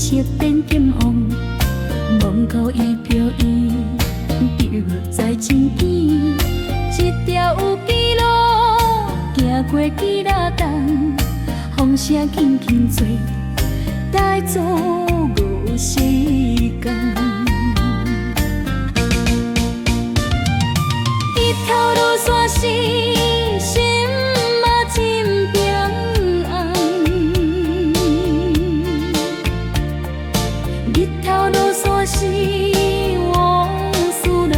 色变金黄，门口伊飘伊，就在前边。一条有机路，行过几仔冬，风声轻轻吹，带走我时间。日头落山时，心嘛真平安。日头落山时，往事若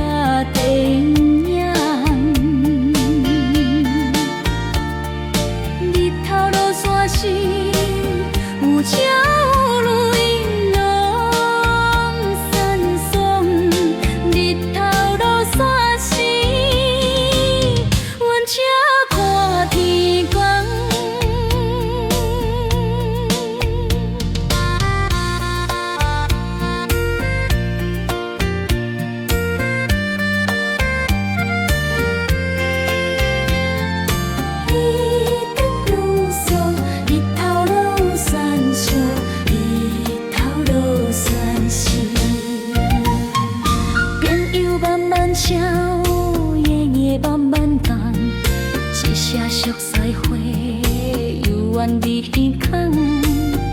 电影。日头落山时，有鸟有泪拢闪烁。日头落山时，阮只看天光。一灯路上，日头拢闪烁，日头落山时，朋友慢慢笑，夜夜慢慢放，一些熟悉花，犹原伫耳孔，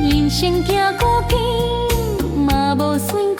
人生行孤单，嘛无算